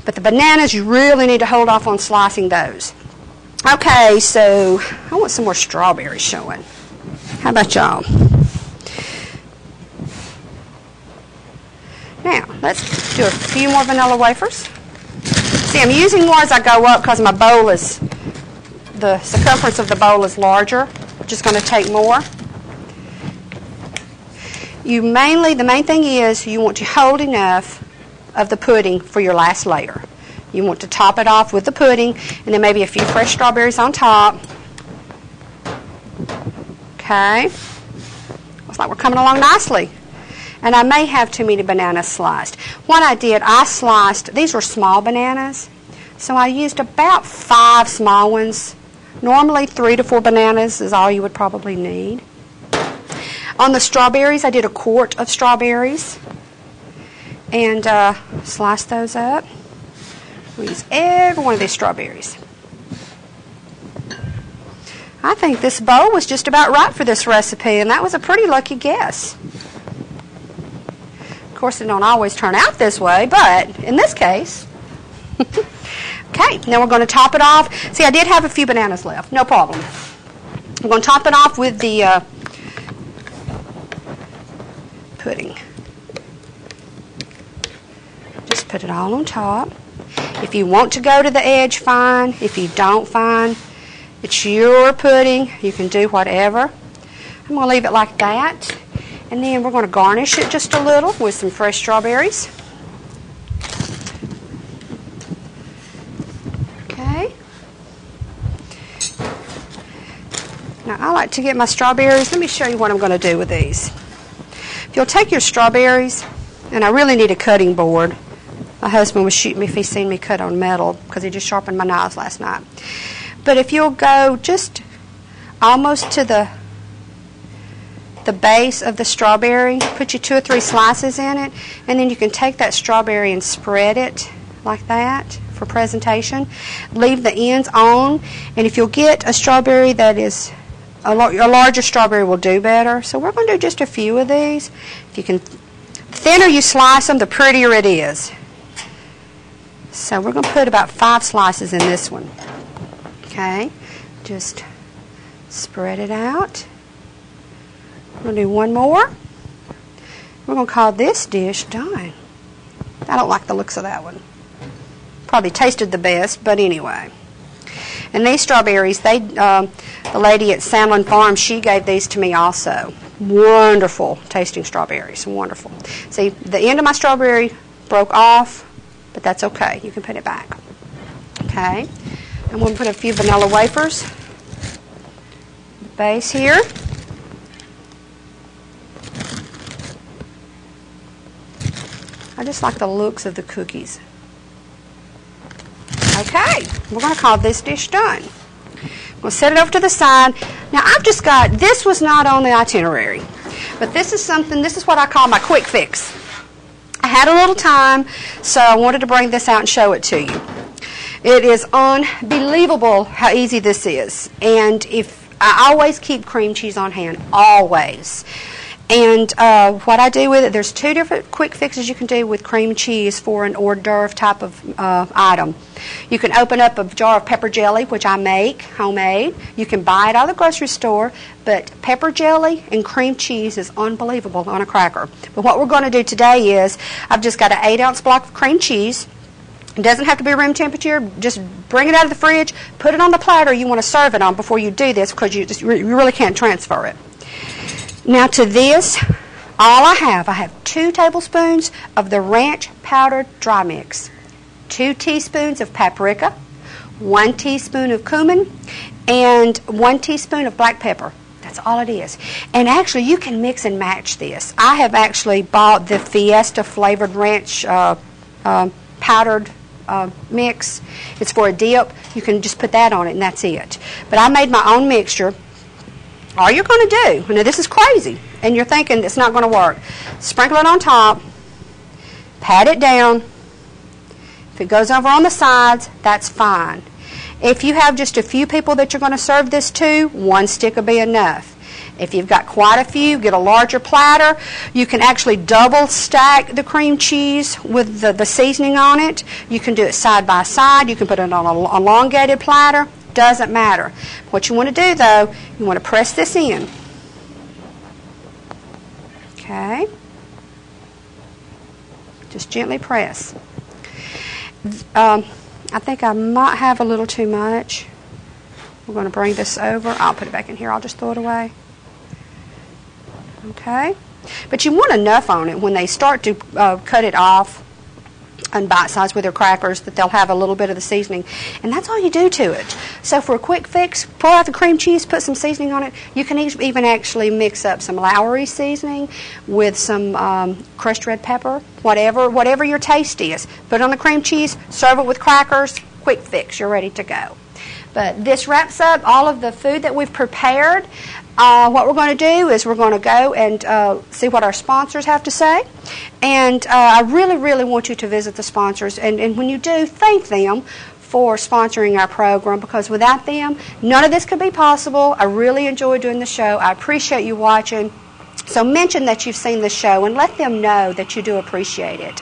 But the bananas, you really need to hold off on slicing those. Okay, so I want some more strawberries showing. How about y'all? Now, let's do a few more vanilla wafers. See, I'm using more as I go up because my bowl is, the circumference of the bowl is larger. I'm just going to take more. The main thing is you want to hold enough of the pudding for your last layer. You want to top it off with the pudding and then maybe a few fresh strawberries on top. Okay. Looks like we're coming along nicely. And I may have too many bananas sliced. What I did, I sliced, these were small bananas, so I used about 5 small ones. Normally 3 to 4 bananas is all you would probably need. On the strawberries, I did 1 quart of strawberries and sliced those up. We'll use every one of these strawberries. I think this bowl was just about right for this recipe, and that was a pretty lucky guess. Of course, it don't always turn out this way, but in this case. Okay, now we're going to top it off. See, I did have a few bananas left. No problem. I'm going to top it off with the pudding. Just put it all on top. If you want to go to the edge, fine. If you don't, fine. It's your pudding. You can do whatever. I'm going to leave it like that. And then we're going to garnish it just a little with some fresh strawberries. Okay. Now, I like to get my strawberries. Let me show you what I'm going to do with these. If you'll take your strawberries, and I really need a cutting board. My husband was shooting me if he's seen me cut on metal because he just sharpened my knives last night. But if you'll go just almost to the base of the strawberry, put your 2 or 3 slices in it, and then you can take that strawberry and spread it like that for presentation. Leave the ends on, and if you'll get a strawberry that is a larger strawberry will do better. So we're going to do just a few of these. If you can, the thinner you slice them, the prettier it is. So we're going to put about 5 slices in this one. Okay, just spread it out. We're going to do one more. We're going to call this dish done. I don't like the looks of that one. Probably tasted the best, but anyway. And these strawberries, the lady at Sandlin Farm, she gave these to me also. Wonderful tasting strawberries, wonderful. See, the end of my strawberry broke off, but that's okay. You can put it back. Okay, I'm going to put a few vanilla wafers. Base here. I just like the looks of the cookies. Okay, we're going to call this dish done. We'll set it over to the side. Now I've just got, this was not on the itinerary, but this is what I call my quick fix. I had a little time, so I wanted to bring this out and show it to you. It is unbelievable how easy this is. And I always keep cream cheese on hand, always. And what I do with it, there's 2 different quick fixes you can do with cream cheese for an hors d'oeuvre type of item. You can open up a jar of pepper jelly, which I make homemade. You can buy it out of the grocery store, but pepper jelly and cream cheese is unbelievable on a cracker. But what we're going to do today is, I've just got an 8-ounce block of cream cheese. It doesn't have to be room temperature. Just bring it out of the fridge, put it on the platter you want to serve it on before you do this, because you really can't transfer it. Now to this, all I have 2 tablespoons of the ranch powdered dry mix, 2 teaspoons of paprika, 1 teaspoon of cumin, and 1 teaspoon of black pepper. That's all it is. And actually, you can mix and match this. I have actually bought the Fiesta flavored ranch powdered mix. It's for a dip. You can just put that on it, and that's it. But I made my own mixture. All you're going to do, now this is crazy, and you're thinking it's not going to work. Sprinkle it on top, pat it down. If it goes over on the sides, that's fine. If you have just a few people that you're going to serve this to, 1 stick will be enough. If you've got quite a few, get a larger platter. You can actually double stack the cream cheese with the seasoning on it. You can do it side by side. You can put it on an elongated platter. Doesn't matter. What you want to do, though, you want to press this in. Okay. Just gently press. I think I might have a little too much. We're going to bring this over. I'll put it back in here. I'll just throw it away. Okay. But you want enough on it when they start to cut it off and bite size with their crackers, that they'll have a little bit of the seasoning. And that's all you do to it. So for a quick fix, pour out the cream cheese, put some seasoning on it. You can even actually mix up some Lowry seasoning with some crushed red pepper, whatever your taste is. Put it on the cream cheese, serve it with crackers, quick fix, you're ready to go. But this wraps up all of the food that we've prepared. What we're going to do is we're going to go and see what our sponsors have to say. And I really, really want you to visit the sponsors. And when you do, thank them for sponsoring our program, because without them, none of this could be possible. I really enjoy doing the show. I appreciate you watching. So mention that you've seen the show and let them know that you do appreciate it.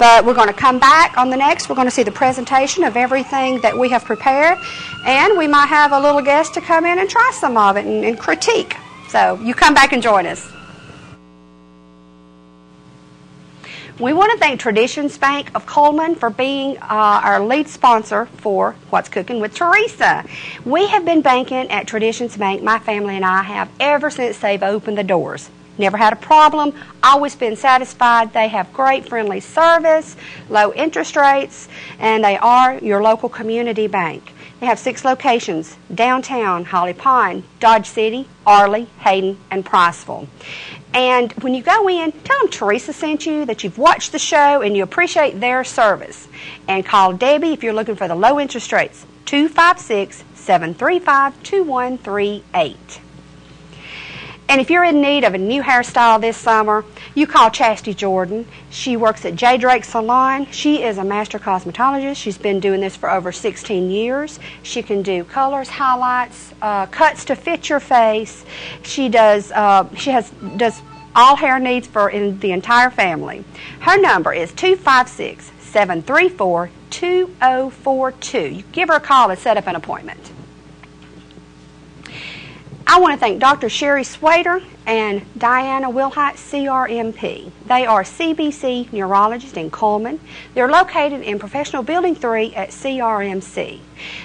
But we're going to come back on the next. We're going to see the presentation of everything that we have prepared, and we might have a little guest to come in and try some of it and critique. So you come back and join us. We want to thank Traditions Bank of Coleman for being our lead sponsor for What's Cooking with Teresa. We have been banking at Traditions Bank, my family and I have, ever since they've opened the doors. Never had a problem, always been satisfied. They have great friendly service, low interest rates, and they are your local community bank. They have 6 locations: downtown, Holly Pond, Dodge City, Arley, Hayden, and Priceville. And when you go in, tell them Teresa sent you, that you've watched the show and you appreciate their service. And call Debbie if you're looking for the low interest rates, 256-735-2138. And if you're in need of a new hairstyle this summer, you call Chastity Jordan. She works at J. Drake Salon. She is a master cosmetologist. She's been doing this for over 16 years. She can do colors, highlights, cuts to fit your face. She does all hair needs in the entire family. Her number is 256-734-2042. You give her a call and set up an appointment. I want to thank Dr. Sherry Swader and Diana Wilhite, CRMP. They are CBC neurologists in Coleman. They're located in Professional Building 3 at CRMC.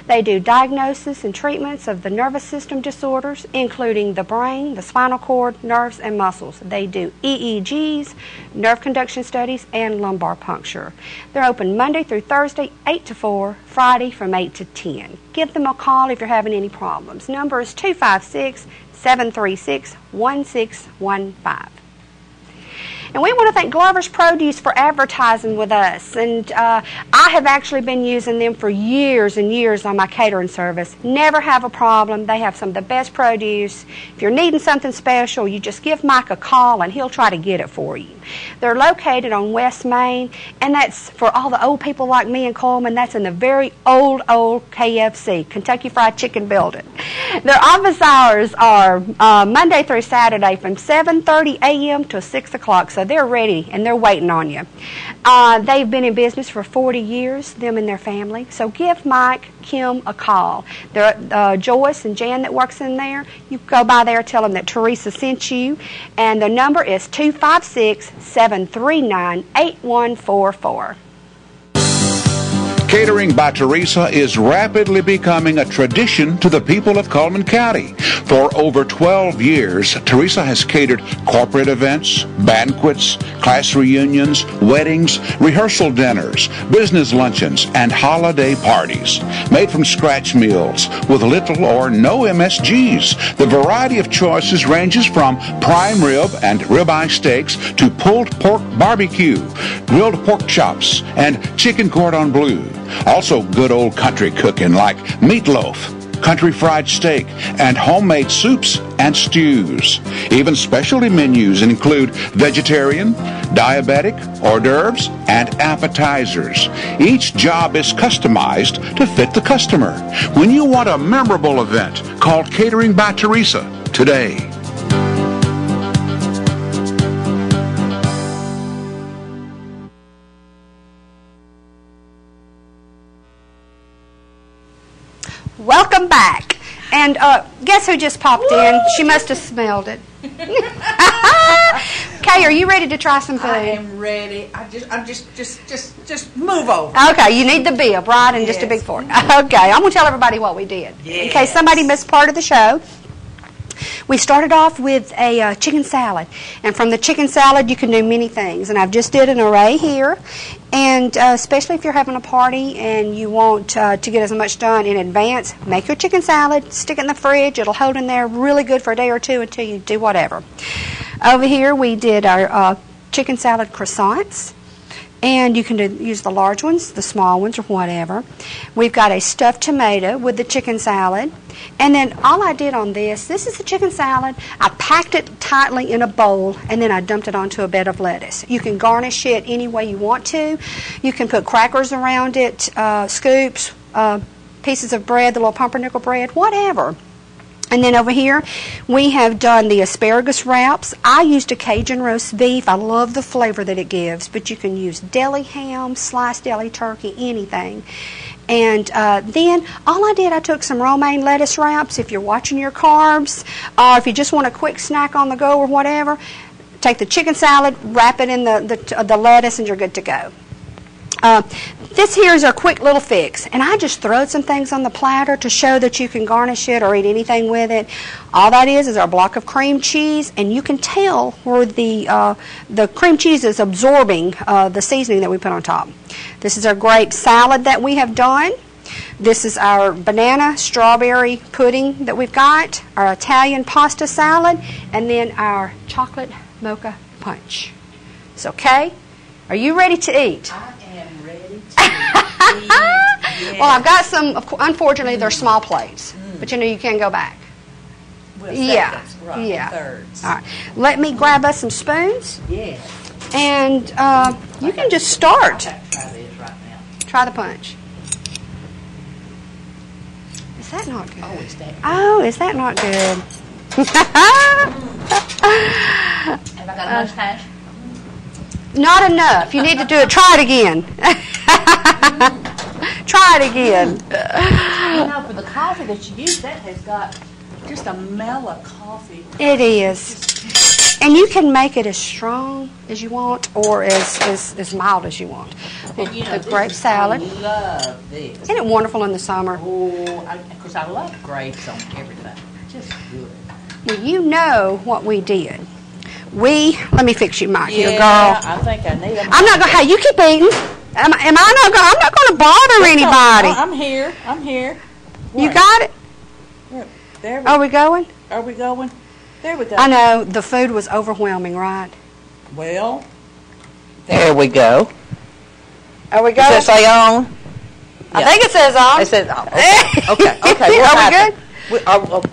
They do diagnosis and treatments of the nervous system disorders, including the brain, the spinal cord, nerves, and muscles. They do EEGs, nerve conduction studies, and lumbar puncture. They're open Monday through Thursday, 8 to 4, Friday from 8 to 10. Give them a call if you're having any problems. Number is 256-736-1615. And we want to thank Glover's Produce for advertising with us. And I have actually been using them for years and years on my catering service. Never have a problem. They have some of the best produce. If you're needing something special, you just give Mike a call and he'll try to get it for you. They're located on West Main, and that's for all the old people like me in Coleman. That's in the very old KFC, Kentucky Fried Chicken building. Their office hours are Monday through Saturday from 7:30 a.m. to 6 o'clock, so they're ready and they're waiting on you. They've been in business for 40 years, them and their family, so give Mike, Kim a call. Joyce and Jan that works in there, you go by there, tell them that Teresa sent you, and the number is 256-739-8144. Catering by Teresa is rapidly becoming a tradition to the people of Coleman County. For over 12 years, Teresa has catered corporate events, banquets, class reunions, weddings, rehearsal dinners, business luncheons, and holiday parties. Made from scratch meals with little or no MSGs. The variety of choices ranges from prime rib and ribeye steaks to pulled pork barbecue, grilled pork chops, and chicken cordon bleu. Also good old country cooking like meatloaf, country fried steak, and homemade soups and stews. Even specialty menus include vegetarian, diabetic, hors d'oeuvres, and appetizers. Each job is customized to fit the customer. When you want a memorable event, call Catering by Teresa today. Welcome back. And guess who just popped in? She must have smelled it. Kay, are you ready to try some food? I am ready. I'm just move over. Okay, you need the bib, right? And just a big fork. Okay, I'm going to tell everybody what we did. Yes. In case somebody missed part of the show. We started off with a chicken salad. And from the chicken salad, you can do many things. And I've just did an array here. And especially if you're having a party and you want to get as much done in advance, make your chicken salad, stick it in the fridge. It'll hold in there really good for a day or two until you do whatever. Over here, we did our chicken salad croissants. And you can use the large ones, the small ones, or whatever. We've got a stuffed tomato with the chicken salad. And then all I did on this is the chicken salad. I packed it tightly in a bowl, and then I dumped it onto a bed of lettuce. You can garnish it any way you want to. You can put crackers around it, scoops, pieces of bread, the little pumpernickel bread, whatever. And then over here, we have done the asparagus wraps. I used a Cajun roast beef. I love the flavor that it gives, but you can use deli ham, sliced deli turkey, anything. And then all I did, I took some romaine lettuce wraps. If you're watching your carbs, or if you just want a quick snack on the go or whatever, take the chicken salad, wrap it in the lettuce, and you're good to go. This here is our quick little fix, and I just throwed some things on the platter to show that you can garnish it or eat anything with it. All that is our block of cream cheese, and you can tell where the cream cheese is absorbing the seasoning that we put on top. This is our grape salad that we have done. This is our banana strawberry pudding that we've got, our Italian pasta salad, and then our chocolate mocha punch. So, Kay, are you ready to eat? I am ready to eat. Well, I've got some, unfortunately, they're small plates, but you know you can go back. Well, Yeah, seconds, right, yeah. Thirds. All right, let me grab us some spoons, Yes. and you can just start. I got to try this right now. Try the punch. Is that not good? Oh, is that good? Oh, is that not good? Have I got a mustache? Not enough. You need to do it. Try it again. Try it again. You know, for the coffee that you use, that has got just a mellow coffee. It is. And you can make it as strong as you want or as mild as you want. And you know, The grape salad. I love this. Isn't it wonderful in the summer? Oh, because I love grapes on everything. Just good. Well, you know what we did. Let me fix you, Mike, here, girl. I think I need them. I'm not going to, hey, you keep eating. I'm not going to bother anybody. I'm here. I'm here. You Right. got it? There we Are we going? Are we going? There we go. I know, the food was overwhelming, right? Well, there we go. Are we Does going? it say on? I think it says on. It says on. Okay. Are we good?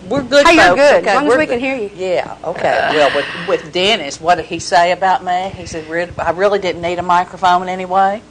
We're good, Hey, you're folks. good, Okay, as long as we're we can good. hear you. Yeah, okay. Well, with Dennis, what did he say about me? He said, I really didn't need a microphone anyway.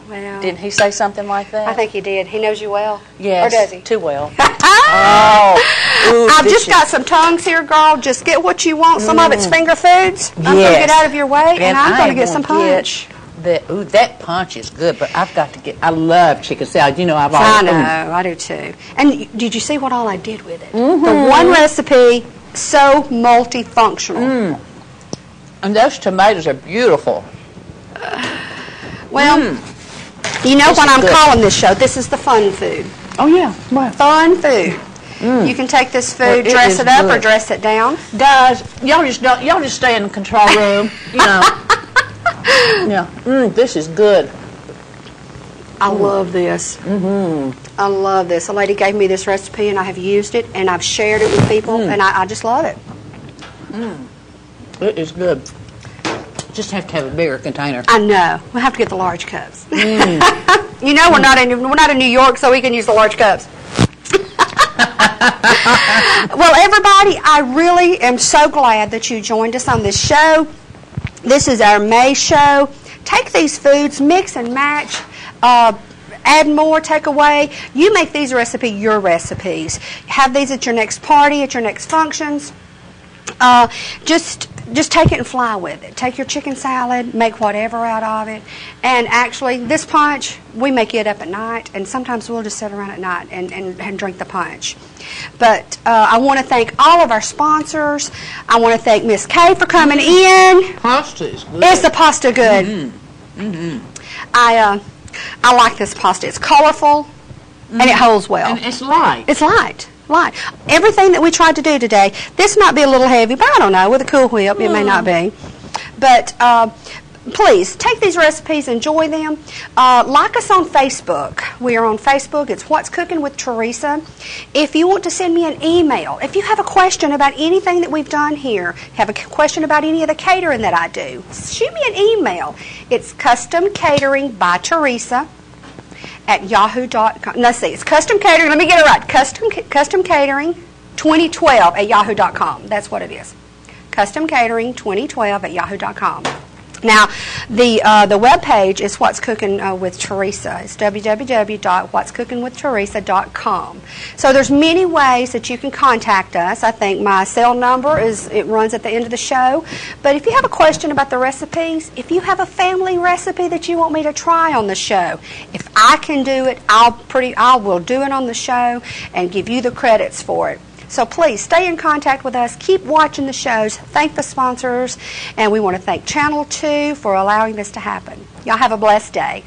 Well, Didn't he say something like that? I think he did. He knows you well. Yes. Or does he? Too well. I've just got some tongues here, girl. Just get what you want. Some of it's finger foods. I'm going to Yes. get out of your way, and I'm going to get some punch. That punch is good, but I've got to get. I love chicken salad. You know, I've I always. know, I do too. And did you see what all I did with it? The one recipe, so multifunctional. And those tomatoes are beautiful. Well, you know This what is I'm good. calling this show? This is the fun food. Oh yeah, what? Fun food. You can take this Well, food, it dress is it up, or good. dress it down. Guys, y'all just stay in the control room. You know. Yeah. This is good. I love this. I love this. A lady gave me this recipe, and I have used it, and I've shared it with people, and I just love it. It is good. Just have to have a bigger container. I know. We'll have to get the large cups. You know, we're not in New York, so we can use the large cups. Well, everybody, I really am so glad that you joined us on this show. This is our May show. Take these foods, mix and match, add more, take away. You make these recipes your recipes. Have these at your next party, at your next functions. Just take it and fly with it. Take your chicken salad, make whatever out of it. And actually, this punch, we make it up at night, and sometimes we'll just sit around at night and drink the punch. But I want to thank all of our sponsors. I want to thank Miss Kay for coming in. Pasta is good. Is the pasta good? I like this pasta. It's colorful, and it holds well. And it's light. It's light. Everything that we tried to do today, this might be a little heavy, but I don't know. With a Cool Whip, it may not be. But please, take these recipes, enjoy them. Like us on Facebook. We are on Facebook. It's What's Cooking with Teresa. If you want to send me an email, if you have a question about anything that we've done here, have a question about any of the catering that I do, shoot me an email. It's Custom Catering by Teresa at yahoo.com. Let's see, it's Custom Catering. Let me get it right. Custom Catering 2012 at yahoo.com. That's what it is. Custom Catering 2012 at yahoo.com. Now, the web page is What's Cooking with Teresa. It's www.whatscookingwiththeresa.com. So there's many ways that you can contact us. I think my cell number runs at the end of the show. But if you have a question about the recipes, if you have a family recipe that you want me to try on the show, if I can do it, I will do it on the show and give you the credits for it. So please stay in contact with us. Keep watching the shows. Thank the sponsors. And we want to thank Channel 2 for allowing this to happen. Y'all have a blessed day.